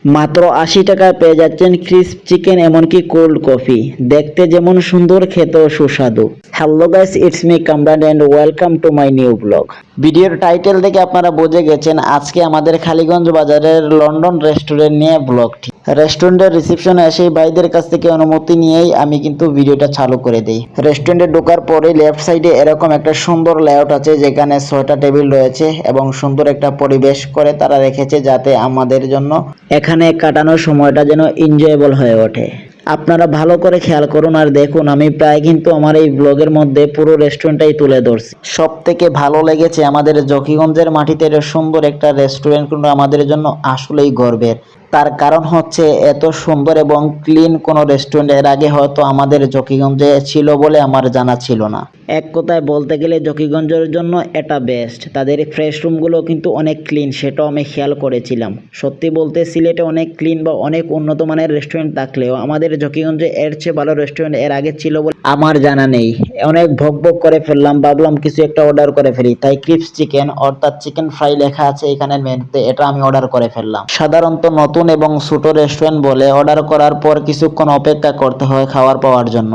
মাত্র ৮০ টাকায় পেয়ে যাচ্ছেন ক্রিস্প চিকেন এমনকি কোল্ড কফি। দেখতে যেমন সুন্দর, খেতেও সুস্বাদু। Hello guys, it's me Kamran and welcome to my new blog. ভিডিওর টাইটেল থেকে আপনারা বুঝে গেছেন আজকে আমাদের খালিগঞ্জ বাজারের লন্ডন রেস্টুরেন্ট নিয়ে ব্লগটি। রেস্টুরেন্টের রিসেপশনে এসে ভাইদের কাছ থেকে অনুমতি নিয়েই আমি কিন্তু ভিডিওটা চালু করে দিই। রেস্টুরেন্টে ঢোকার পরে লেফট সাইডে এরকম একটা সুন্দর লেআউট আছে যেখানে ৬টা টেবিল রয়েছে এবং সুন্দর একটা পরিবেশ করে তারা রেখেছে যাতে আমাদের জন্য এখানে কাটানোর সময়টা যেন এনজয়েবল হয়ে ওঠে। আপনারা ভালো করে খেয়াল করুন আর দেখুন, আমি প্রায় কিন্তু আমার এই ব্লগের মধ্যে পুরো রেস্টুরেন্টটাই তুলে ধরছি। সব থেকে ভালো লেগেছে আমাদের জকিগঞ্জের মাটিতে এর সুন্দর একটা রেস্টুরেন্ট কিন্তু আমাদের জন্য আসলেই গর্বের। তার কারণ হচ্ছে এত সুন্দর এবং ক্লিন কোনো রেস্টুরেন্ট এর আগে হয়তো আমাদের জকিগঞ্জে ছিল বলে আমার জানা ছিল না। এক কথায় বলতে গেলে জকিগঞ্জের জন্য এটা বেস্ট। তাদের ফ্রেশ রুমগুলো কিন্তু অনেক ক্লিন, সেটাও আমি খেয়াল করেছিলাম। সত্যি বলতে সিলেটে অনেক ক্লিন বা অনেক উন্নত মানের রেস্টুরেন্ট থাকলেও আমাদের জকিগঞ্জে এর চেয়ে ভালো রেস্টুরেন্ট এর আগে ছিল বলে আমার জানা নেই। অনেক ভক ভক করে ফেললাম, ভাবলাম কিছু একটা অর্ডার করে ফেলি, তাই ক্রিপস চিকেন অর্থাৎ চিকেন ফ্রাই লেখা আছে এখানে মেনুতে, এটা আমি অর্ডার করে ফেললাম। সাধারণত নতুন এবং ছোট রেস্টুরেন্ট বলে অর্ডার করার পর কিছুক্ষণ অপেক্ষা করতে হয় খাবার পাওয়ার জন্য।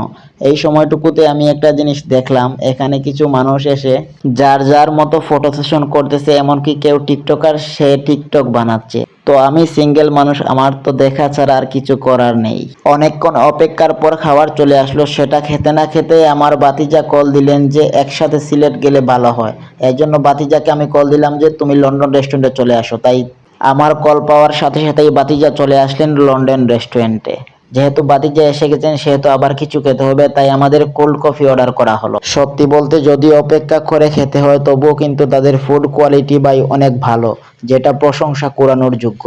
এই সময়টুকুতে আমি একটা জিনিস দেখলাম, এখানে কিছু মানুষ এসে যার যার মতো ফটো সেশন করতেছে, এমনকি কেউ টিকটকার, সে টিকটক বানাচ্ছে। তো আমি সিঙ্গেল মানুষ, আমার তো দেখা ছাড়া আর কিছু করার নেই। অনেকক্ষণ অপেক্ষার পর খাবার চলে আসলো। সেটা খেতে না খেতে আমার বাতিজা কল দিলেন যে একসাথে সিলেট গেলে ভালো হয়। এই জন্য বাতিজাকে আমি কল দিলাম যে তুমি লন্ডন রেস্টুরেন্টে চলে আসো। তাই আমার কল পাওয়ার সাথে সাথেই বাতিজা চলে আসলেন লন্ডন রেস্টুরেন্টে। যেহেতু বাতিজা এসে গেছেন সেহেতু আবার কিছু খেতে হবে, তাই আমাদের কোল্ড কফি অর্ডার করা হলো। সত্যি বলতে যদি অপেক্ষা করে খেতে হয় তবুও কিন্তু তাদের ফুড কোয়ালিটি বাই অনেক ভালো, যেটা প্রশংসা কুড়ানোর যোগ্য।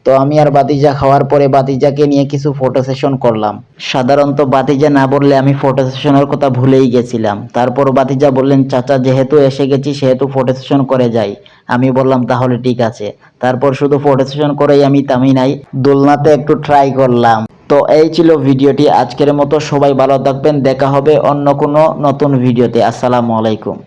তো আমি আর বাতিজা খাওয়ার পরে বাতিজাকে নিয়ে কিছু ফটো সেশন করলাম। সাধারণত বাতিজা না বললে আমি ফটো সেশনের কথা ভুলেই গেছিলাম। তারপর বাতিজা বললেন চাচা যেহেতু এসে গেছি সেহেতু ফটো সেশন করে যাই। আমি বললাম তাহলে ঠিক আছে। তারপর শুধু ফটো সেশন করেই আমি থামি নাই, দোলনাতে একটু ট্রাই করলাম। তো এই ছিল ভিডিওটি আজকের মতো। সবাই ভালো থাকবেন, দেখা হবে অন্য কোনো নতুন ভিডিওতে। আসসালামু আলাইকুম।